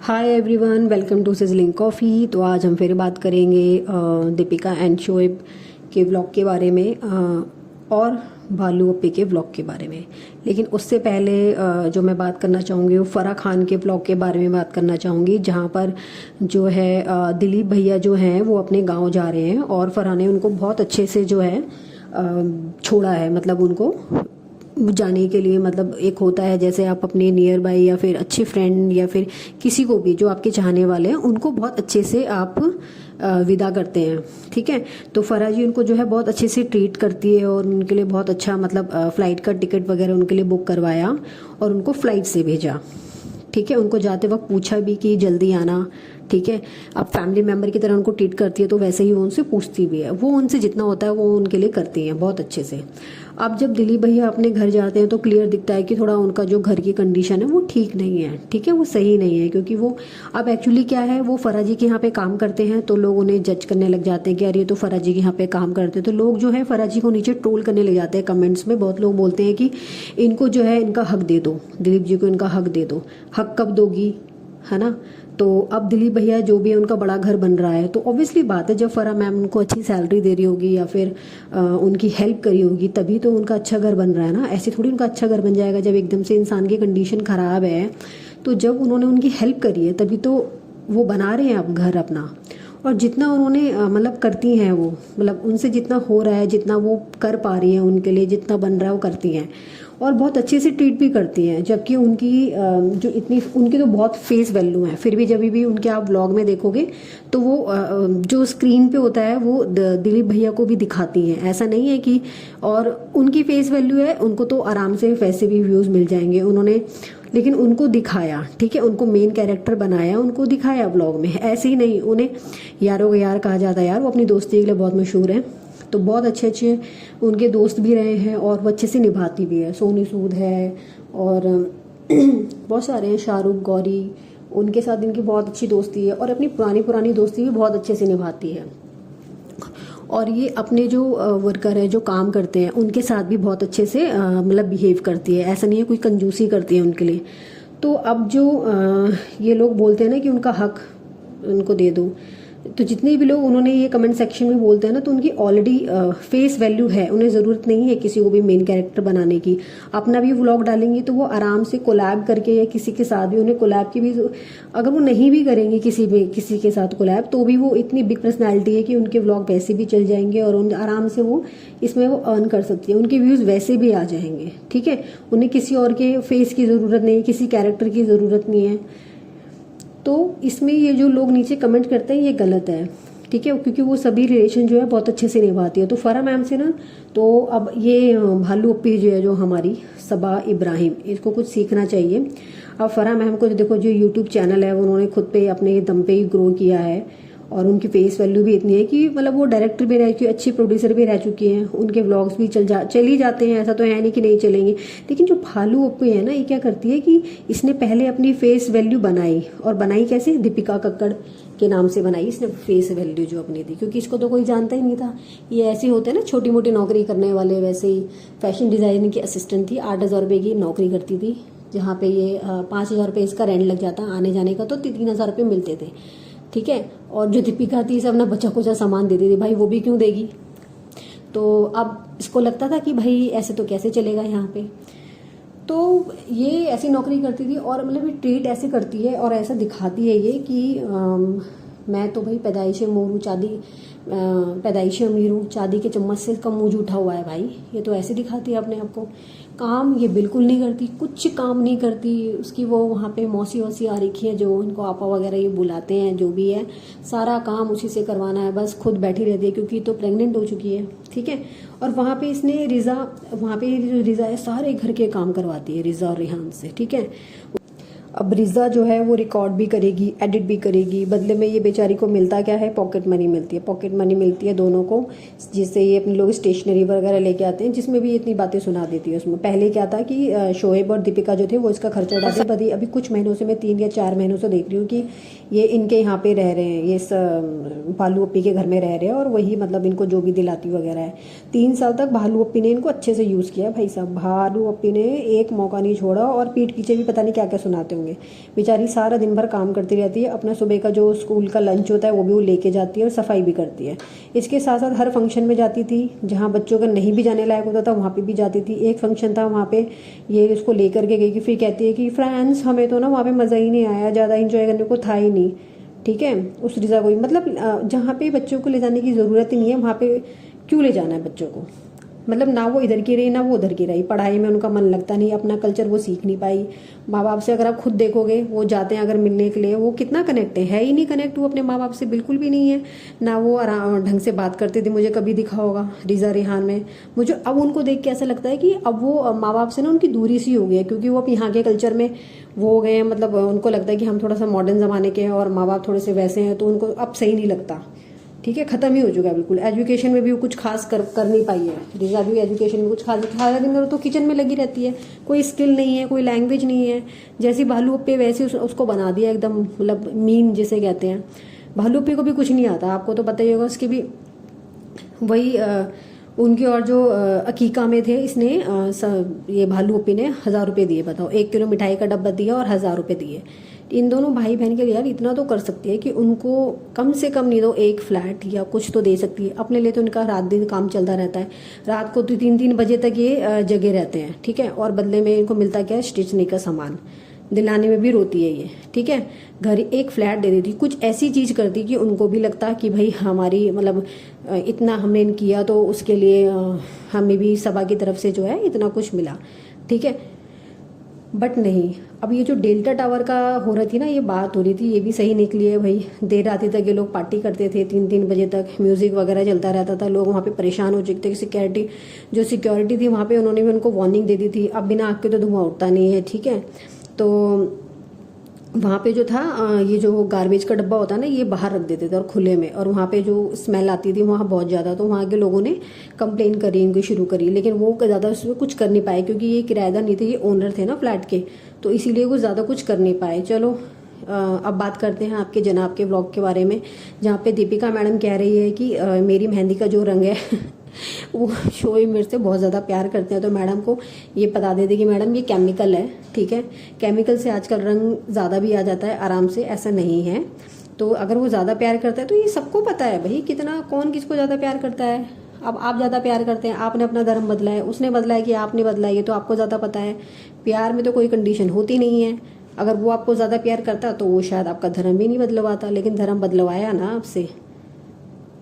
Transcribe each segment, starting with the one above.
Hi everyone, welcome to Sizzling Coffee. तो आज हम फिर बात करेंगे दीपिका एंड शोएब के व्लॉग के बारे में और भालू अप्पी के व्लॉग के बारे में। लेकिन उससे पहले जो मैं बात करना चाहूँगी वो फराह खान के व्लॉग के बारे में बात करना चाहूँगी, जहाँ पर जो है दिलीप भैया जो हैं वो अपने गांव जा रहे हैं और फराह ने उनको बहुत अच्छे से जो है छोड़ा है। मतलब उनको जाने के लिए, मतलब एक होता है जैसे आप अपने नियर बाय या फिर अच्छे फ्रेंड या फिर किसी को भी जो आपके चाहने वाले हैं उनको बहुत अच्छे से आप विदा करते हैं। ठीक है, तो फराह जी उनको जो है बहुत अच्छे से ट्रीट करती है और उनके लिए बहुत अच्छा मतलब फ़्लाइट का टिकट वगैरह उनके लिए बुक करवाया और उनको फ़्लाइट से भेजा। ठीक है, उनको जाते वक्त पूछा भी कि जल्दी आना। ठीक है, अब फैमिली मेम्बर की तरह उनको ट्रीट करती है तो वैसे ही वो उनसे पूछती भी है। वो उनसे जितना होता है वो उनके लिए करती हैं बहुत अच्छे से। अब जब दिलीप भैया अपने घर जाते हैं तो क्लियर दिखता है कि थोड़ा उनका जो घर की कंडीशन है वो ठीक नहीं है। ठीक है, वो सही नहीं है, क्योंकि वो अब एक्चुअली क्या है, वो फराह जी के यहाँ पे काम करते हैं तो लोग उन्हें जज करने लग जाते हैं कि अरे ये तो फराह जी के यहाँ पे काम करते हैं। तो लोग जो है फराह जी को नीचे ट्रोल करने लग जाते हैं कमेंट्स में। बहुत लोग बोलते हैं कि इनको जो है इनका हक दे दो, दिलीप जी को इनका हक दे दो। हक कब दोगी, है ना। तो अब दिलीप भैया जो भी है उनका बड़ा घर बन रहा है तो ऑब्वियसली बात है, जब फराह मैम उनको अच्छी सैलरी दे रही होगी या फिर उनकी हेल्प करी होगी तभी तो उनका अच्छा घर बन रहा है ना। ऐसे थोड़ी उनका अच्छा घर बन जाएगा जब एकदम से इंसान की कंडीशन ख़राब है। तो जब उन्होंने उनकी हेल्प करी है तभी तो वो बना रहे हैं अब घर अपना। और जितना उन्होंने मतलब करती हैं वो, मतलब उनसे जितना हो रहा है, जितना वो कर पा रही हैं उनके लिए, जितना बन रहा है वो करती हैं और बहुत अच्छे से ट्रीट भी करती हैं। जबकि उनकी जो इतनी उनकी तो बहुत फेस वैल्यू है, फिर भी जब भी उनके आप व्लॉग में देखोगे तो वो जो स्क्रीन पे होता है वो दिलीप भैया को भी दिखाती हैं। ऐसा नहीं है कि, और उनकी फेस वैल्यू है, उनको तो आराम से वैसे भी व्यूज़ मिल जाएंगे उन्होंने, लेकिन उनको दिखाया। ठीक है, उनको मेन कैरेक्टर बनाया, उनको दिखाया व्लॉग में। ऐसे ही नहीं उन्हें यारों का यार कहा जाता है। यार वो अपनी दोस्ती के लिए बहुत मशहूर है, तो बहुत अच्छे अच्छे उनके दोस्त भी रहे हैं और वो अच्छे से निभाती भी है। सोनी सूद है और बहुत सारे हैं, शाहरुख, गौरी, उनके साथ इनकी बहुत अच्छी दोस्ती है और अपनी पुरानी दोस्ती भी बहुत अच्छे से निभाती है। और ये अपने जो वर्कर है जो काम करते हैं उनके साथ भी बहुत अच्छे से मतलब बिहेव करती है। ऐसा नहीं है कोई कंजूसी करती है उनके लिए। तो अब जो ये लोग बोलते हैं ना कि उनका हक उनको दे दो, तो जितने भी लोग उन्होंने ये कमेंट सेक्शन में बोलते हैं ना, तो उनकी ऑलरेडी फेस वैल्यू है, उन्हें ज़रूरत नहीं है किसी को भी मेन कैरेक्टर बनाने की। अपना भी व्लॉग डालेंगी तो वो आराम से कोलैब करके या किसी के साथ भी, उन्हें कोलैब की भी, अगर वो नहीं भी करेंगे किसी के साथ कोलैब तो भी वो इतनी बिग पर्सनैलिटी है कि उनके व्लॉग वैसे भी चल जाएंगे और आराम से वो इसमें वो अर्न कर सकती है। उनके व्यूज़ वैसे भी आ जाएंगे। ठीक है, उन्हें किसी और के फेस की ज़रूरत नहीं है, किसी कैरेक्टर की ज़रूरत नहीं है। तो इसमें ये जो लोग नीचे कमेंट करते हैं ये गलत है। ठीक है, क्योंकि वो सभी रिलेशन जो है बहुत अच्छे से निभाती है। तो फराह मैम से ना, तो अब ये भालू अप्पी जो है, जो हमारी सबा इब्राहिम, इसको कुछ सीखना चाहिए। अब फराह मैम को देखो, जो यूट्यूब चैनल है वो उन्होंने खुद पे अपने दम पे ही ग्रो किया है और उनकी फेस वैल्यू भी इतनी है कि मतलब वो डायरेक्टर भी रह चुकी, अच्छी प्रोड्यूसर भी रह चुकी हैं, उनके व्लॉग्स भी चल ही जाते हैं। ऐसा तो है नहीं कि नहीं चलेंगे। लेकिन जो भालू अप्पी है ना, ये क्या करती है कि इसने पहले अपनी फेस वैल्यू बनाई, और बनाई कैसे, दीपिका कक्कड़ के नाम से बनाई इसने फेस वैल्यू जो अपनी थी, क्योंकि इसको तो कोई जानता ही नहीं था। ये ऐसे होते हैं ना छोटी मोटी नौकरी करने वाले, वैसे ही फैशन डिजाइनिंग की असिस्टेंट थी, 8,000 रुपये की नौकरी करती थी, जहाँ पे ये 5,000 रुपये इसका रेंट लग जाता आने जाने का, तो 3,000 रुपये मिलते थे। ठीक है, और जो दीपिका थी सब अपना बचा कुचा सामान देती थी, भाई वो भी क्यों देगी। तो अब इसको लगता था कि भाई ऐसे तो कैसे चलेगा यहाँ पे। तो ये ऐसी नौकरी करती थी और मतलब ये ट्रीट ऐसे करती है और ऐसा दिखाती है ये कि मैं तो भाई पैदाइश मोरू चांदी, पैदाइश अमीर हूँ, चांदी के चम्मच से कम मुँह उठा हुआ है भाई। ये तो ऐसे दिखाती है अपने आप को। काम ये बिल्कुल नहीं करती, कुछ काम नहीं करती। उसकी वो वहाँ पे मौसी वौसी आ रखी है, जो इनको आपा वगैरह ये बुलाते हैं, जो भी है सारा काम उसी से करवाना है, बस खुद बैठी रहती है क्योंकि तो प्रेग्नेंट हो चुकी है। ठीक है, और वहाँ पे इसने वहाँ पे जो रिजा है सारे घर के काम करवाती है रिजा और रिहान से। ठीक है, अब रिजा जो है वो रिकॉर्ड भी करेगी, एडिट भी करेगी, बदले में ये बेचारी को मिलता क्या है, पॉकेट मनी मिलती है। पॉकेट मनी मिलती है दोनों को, जिससे ये अपने लोग स्टेशनरी वगैरह लेके आते हैं, जिसमें भी इतनी बातें सुना देती है। उसमें पहले क्या था कि शोएब और दीपिका जो थे वो इसका खर्चा उठाते, बदी अभी कुछ महीनों से, मैं 3 या 4 महीनों से देख रही हूँ कि ये इनके यहाँ पे रह रहे हैं, ये भालू अप्पी के घर में रह रहे हैं और वही मतलब इनको जो भी दिलाती वगैरह है। 3 साल तक भालू अप्पी ने इनको अच्छे से यूज़ किया भाई साहब। भालू अप्पी ने एक मौका नहीं छोड़ा और पीठ पीछे भी पता नहीं क्या क्या सुनाते होंगे। बेचारी सारा दिन भर काम करती रहती है, अपना सुबह का जो स्कूल का लंच होता है वो भी वो लेके जाती है और सफाई भी करती है। इसके साथ साथ हर फंक्शन में जाती थी, जहाँ बच्चों का नहीं भी जाने लायक होता था वहाँ पे भी जाती थी। एक फंक्शन था वहाँ पे ये उसको लेकर के गई कि फिर कहती है कि फ्रेंड्स हमें तो ना वहाँ पे मज़ा ही नहीं आया, ज़्यादा इंजॉय करने को था ही नहीं। ठीक है, उस रिजा को मतलब जहाँ पे बच्चों को ले जाने की ज़रूरत ही नहीं है वहाँ पे क्यों ले जाना है बच्चों को। मतलब ना वो इधर की रही ना वो उधर की रही, पढ़ाई में उनका मन लगता नहीं, अपना कल्चर वो सीख नहीं पाई। माँ बाप से अगर आप खुद देखोगे वो जाते हैं अगर मिलने के लिए, वो कितना कनेक्ट है ही नहीं कनेक्ट, वो अपने माँ बाप से बिल्कुल भी नहीं है ना। वो आराम ढंग से बात करते थे, मुझे कभी दिखा होगा रिजा रेहान में। मुझे अब उनको देख के ऐसा लगता है कि अब वो माँ बाप से ना उनकी दूरी सी हो गई है, क्योंकि वो अब यहाँ के कल्चर में वो हो गए हैं। मतलब उनको लगता है कि हम थोड़ा सा मॉडर्न ज़माने के हैं और माँ बाप थोड़े से वैसे हैं, तो उनको अब सही नहीं लगता। ठीक है, ख़त्म ही हो चुका है बिल्कुल। एजुकेशन में भी वो कुछ खास कर नहीं पाई है रिजा भी, एजुकेशन में कुछ खास, सारा दिन तो किचन में लगी रहती है, कोई स्किल नहीं है, कोई लैंग्वेज नहीं है। जैसी भालू अप्पे वैसे उसको बना दिया एकदम, मतलब मीन जिसे कहते हैं। भालू अप्पे को भी कुछ नहीं आता, आपको तो पता ही होगा। उसकी भी वही उनके और जो अकीका में थे, इसने ये भालू अप्पे ने 1000 रुपये दिए। बताओ, 1 किलो मिठाई का डब्बा दिया और 1000 रुपये दिए। इन दोनों भाई बहन के लिए यार इतना तो कर सकती है कि उनको कम से कम नहीं तो एक फ्लैट या कुछ तो दे सकती है। अपने लिए तो उनका रात दिन काम चलता रहता है, रात को तो 3-3 बजे तक ये जगे रहते हैं। ठीक है, और बदले में इनको मिलता क्या है, स्टिचने का सामान दिलाने में भी रोती है ये। ठीक है, घर एक फ्लैट दे देती, कुछ ऐसी चीज करती कि उनको भी लगता कि भाई हमारी मतलब इतना हमने किया तो उसके लिए हमें भी सभा की तरफ से जो है इतना कुछ मिला। ठीक है, बट नहीं। अब ये जो डेल्टा टावर का हो रही थी ना, ये बात हो रही थी, ये भी सही निकली है भाई। देर रात तक ये लोग पार्टी करते थे, 3-3 बजे तक म्यूजिक वगैरह चलता रहता था, लोग वहाँ पे परेशान हो चुके थे। सिक्योरिटी थी वहाँ पे, उन्होंने भी उनको वार्निंग दे दी थी, अब बिना आग के तो धुआं उठता नहीं है। ठीक है, तो वहाँ पे जो था ये जो गार्बेज का डब्बा होता है ना, ये बाहर रख देते थे और खुले में, और वहाँ पे जो स्मेल आती थी वहाँ बहुत ज़्यादा, तो वहाँ के लोगों ने कंप्लेन करी, इनकी शुरू करी, लेकिन वो ज़्यादा उसमें कुछ कर नहीं पाए, क्योंकि ये किराएदार नहीं थे, ये ओनर थे ना फ्लैट के, तो इसीलिए वो ज़्यादा कुछ कर नहीं पाए। चलो अब बात करते हैं आपके जनाब के व्लॉग के बारे में, जहाँ पे दीपिका मैडम कह रही है कि मेरी मेहंदी का जो रंग है वो शोएब मेरे से बहुत ज़्यादा प्यार करते हैं, तो मैडम को ये बता देते कि मैडम ये केमिकल है। ठीक है, केमिकल से आजकल रंग ज़्यादा भी आ जाता है आराम से, ऐसा नहीं है। तो अगर वो ज़्यादा प्यार करता है तो ये सबको पता है भाई, कितना कौन किसको ज़्यादा प्यार करता है। अब आप ज़्यादा प्यार करते हैं, आपने अपना धर्म बदला है, उसने बदला है कि आपने बदला है, ये तो आपको ज़्यादा पता है। प्यार में तो कोई कंडीशन होती नहीं है। अगर वो आपको ज़्यादा प्यार करता तो वो शायद आपका धर्म भी नहीं बदलवाता, लेकिन धर्म बदलवाया ना आपसे।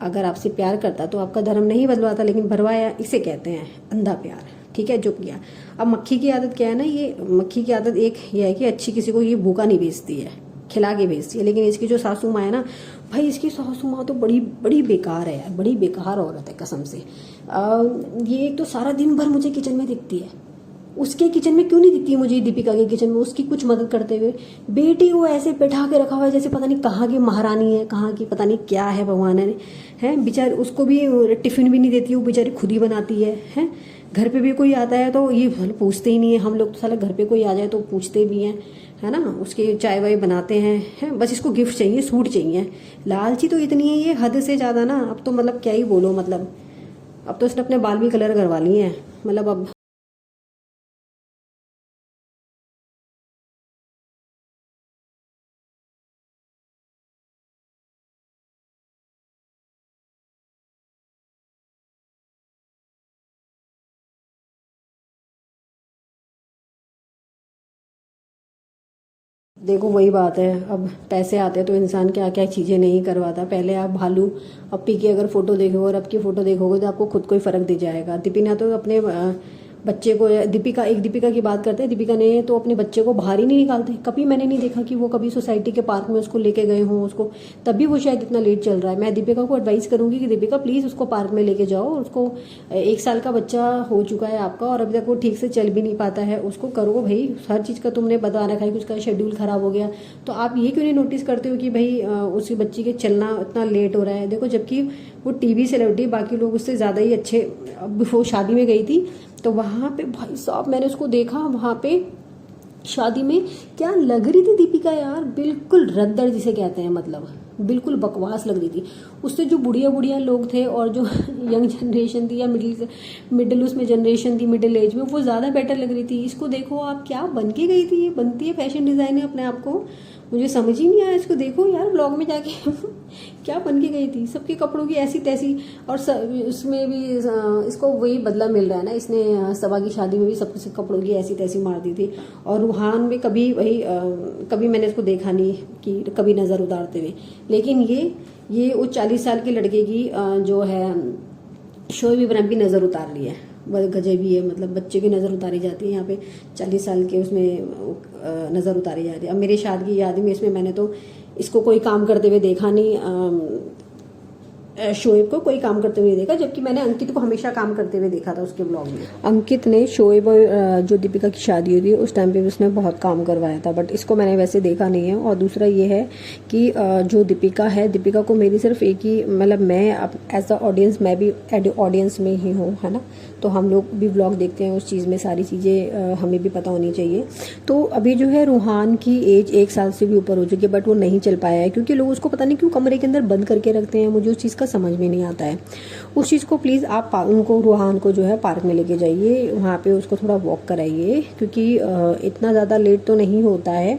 अगर आपसे प्यार करता तो आपका धर्म नहीं बदलवाता, लेकिन भरवाया, इसे कहते हैं अंधा प्यार। ठीक है, जो किया। अब मक्खी की आदत क्या है ना, ये मक्खी की आदत एक ये है कि अच्छी किसी को ये भूखा नहीं भेजती है, खिला के भेजती है। लेकिन इसकी जो सासू माँ है ना भाई, इसकी सासू माँ तो बड़ी बड़ी बेकार है यार, बड़ी बेकार औरत है कसम से। ये एक तो सारा दिन भर मुझे किचन में दिखती है, उसके किचन में क्यों नहीं दिखती है मुझे, दीपिका के किचन में उसकी कुछ मदद करते हुए। बेटी को ऐसे बैठा के रखा हुआ है जैसे पता नहीं कहाँ की महारानी है, कहाँ की पता नहीं क्या है भगवान ने है। बेचारी उसको भी टिफिन भी नहीं देती, वो बेचारी खुद ही बनाती है। घर पे भी कोई आता है तो ये पूछते ही नहीं है, हम लोग तो साला घर पे कोई आ जाए तो पूछते भी हैं, है ना, उसके चाय वाय बनाते हैं। बस इसको गिफ्ट चाहिए, सूट चाहिए। लालची तो इतनी है ये हद से ज़्यादा ना, अब तो मतलब क्या ही बोलो। मतलब अब तो उसने अपने बाल भी कलर करवा लिए हैं, मतलब अब देखो वही बात है, अब पैसे आते हैं तो इंसान क्या क्या चीज़ें नहीं करवाता। पहले आप भालू अप्पी की अगर फोटो देखोगे और अब की फोटो देखोगे तो आपको खुद को ही फर्क दिख जाएगा। दीपिका तो अपने बच्चे को, दीपिका की बात करते हैं, दीपिका ने तो अपने बच्चे को बाहर ही नहीं निकालते। कभी मैंने नहीं देखा कि वो कभी सोसाइटी के पार्क में उसको लेके गए हों उसको, तब भी वो शायद इतना लेट चल रहा है। मैं दीपिका को एडवाइस करूंगी कि दीपिका प्लीज़ उसको पार्क में लेके जाओ। उसको 1 साल का बच्चा हो चुका है आपका और अभी तक वो ठीक से चल भी नहीं पाता है, उसको करो भाई। हर चीज़ का तुमने बता रखा है कि उसका शेड्यूल खराब हो गया, तो आप ये क्यों नहीं नोटिस करते हो कि भाई उसी बच्ची के चलना इतना लेट हो रहा है। देखो, जबकि वो टीवी सेलिब्रिटी, बाकी लोग उससे ज़्यादा ही अच्छे। अब वो शादी में गई थी तो वहाँ पे भाई साहब मैंने उसको देखा, वहाँ पे शादी में क्या लग रही थी दीपिका यार, बिल्कुल रद्दड़ जिसे कहते हैं। मतलब बिल्कुल बकवास लग रही थी। उससे जो बुढ़िया लोग थे और जो यंग जनरेशन थी या मिडिल उसमें जनरेशन थी, मिडिल एज में, वो ज़्यादा बेटर लग रही थी। इसको देखो आप, क्या बन के गई थी, ये बनती है फैशन डिज़ाइनर अपने आप को, मुझे समझ ही नहीं आया। इसको देखो यार ब्लॉग में जाके क्या बन के गई थी, सबके कपड़ों की ऐसी तैसी। और उसमें भी इसको वही बदला मिल रहा है ना, इसने सबा की शादी में भी सबके कपड़ों की ऐसी तैसी मार दी थी। और रूहान में कभी वही कभी मैंने इसको देखा नहीं कि कभी नज़र उतारते हुए। लेकिन ये वो 40 साल के लड़के की जो है शोएब इब्राहिम की नज़र उतार ली है। गजबी है, मतलब बच्चे की नज़र उतारी जाती है यहाँ पे, 40 साल के उसमें नज़र उतारी जाती है। अब मेरी शादी की याद में इसमें मैंने तो इसको कोई काम करते हुए देखा नहीं, शोएब को कोई काम करते हुए देखा, जबकि मैंने अंकित को हमेशा काम करते हुए देखा था उसके ब्लॉग में। अंकित ने शोएब और जो दीपिका की शादी हुई थी उस टाइम पे उसने बहुत काम करवाया था, बट इसको मैंने वैसे देखा नहीं है। और दूसरा ये है कि जो दीपिका है, दीपिका को मेरी सिर्फ एक ही, मतलब मैं अब एज अ ऑडियंस, मैं भी ऑडियंस में ही हूँ, है ना, तो हम लोग भी ब्लॉग देखते हैं, उस चीज़ में सारी चीज़ें हमें भी पता होनी चाहिए। तो अभी जो है रूहान की एज 1 साल से भी ऊपर हो चुकी है, बट वो नहीं चल पाया है क्योंकि लोग उसको पता नहीं क्यों कमरे के अंदर बंद करके रखते हैं। मुझे उस चीज़ का समझ में नहीं आता है। उस चीज़ को प्लीज़ आप उनको, रूहान को जो है पार्क में लेके जाइए, वहाँ पे उसको थोड़ा वॉक कराइए, क्योंकि इतना ज़्यादा लेट तो नहीं होता है।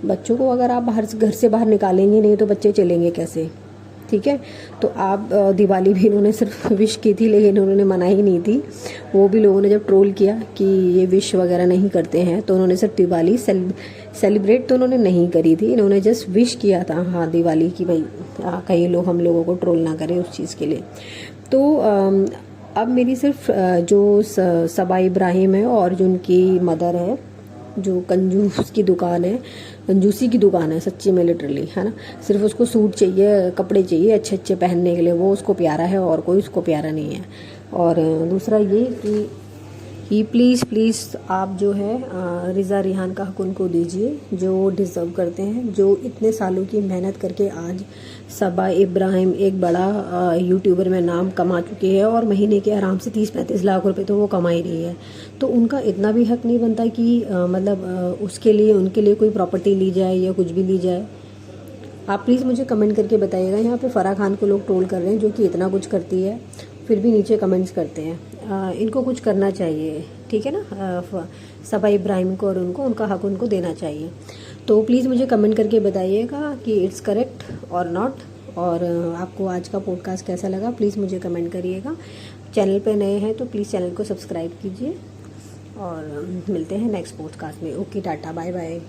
बच्चों को अगर आप घर से बाहर निकालेंगे नहीं तो बच्चे चलेंगे कैसे, ठीक है। तो आप दिवाली भी इन्होंने सिर्फ विश की थी, लेकिन उन्होंने मनाई नहीं थी। वो भी लोगों ने जब ट्रोल किया कि ये विश वगैरह नहीं करते हैं, तो उन्होंने सिर्फ दिवाली सेलिब्रेट तो उन्होंने नहीं करी थी, इन्होंने जस्ट विश किया था, हाँ, दिवाली की, भाई कई लोग हम लोगों को ट्रोल ना करें उस चीज़ के लिए। तो अब मेरी सिर्फ जो सबा इब्राहिम है और जो उनकी मदर है, जो कंजूसी की दुकान है सच्ची में, लिटरली, है ना, सिर्फ उसको सूट चाहिए, कपड़े चाहिए अच्छे अच्छे पहनने के लिए, वो उसको प्यारा है और कोई उसको प्यारा नहीं है। और दूसरा ये कि प्लीज़ आप जो है रिज़ा रिहान का हक उनको दीजिए जो डिज़र्व करते हैं, जो इतने सालों की मेहनत करके आज सबा इब्राहिम एक बड़ा यूट्यूबर में नाम कमा चुकी है और महीने के आराम से 30-35 लाख रुपए तो वो कमा ही रही है। तो उनका इतना भी हक नहीं बनता कि मतलब उसके लिए, उनके लिए कोई प्रॉपर्टी ली जाए या कुछ भी ली जाए। आप प्लीज़ मुझे कमेंट करके बताइएगा। यहाँ पे फ़राह खान को लोग ट्रोल कर रहे हैं, जो कि इतना कुछ करती है फिर भी नीचे कमेंट्स करते हैं। इनको कुछ करना चाहिए, ठीक है ना, सबा इब्राहिम को और उनका हक उनको देना चाहिए। तो प्लीज़ मुझे कमेंट करके बताइएगा कि इट्स करेक्ट और नॉट। और आपको आज का पॉडकास्ट कैसा लगा प्लीज़ मुझे कमेंट करिएगा। चैनल पे नए हैं तो प्लीज़ चैनल को सब्सक्राइब कीजिए और मिलते हैं नेक्स्ट पॉडकास्ट में। Okay, tata, bye bye.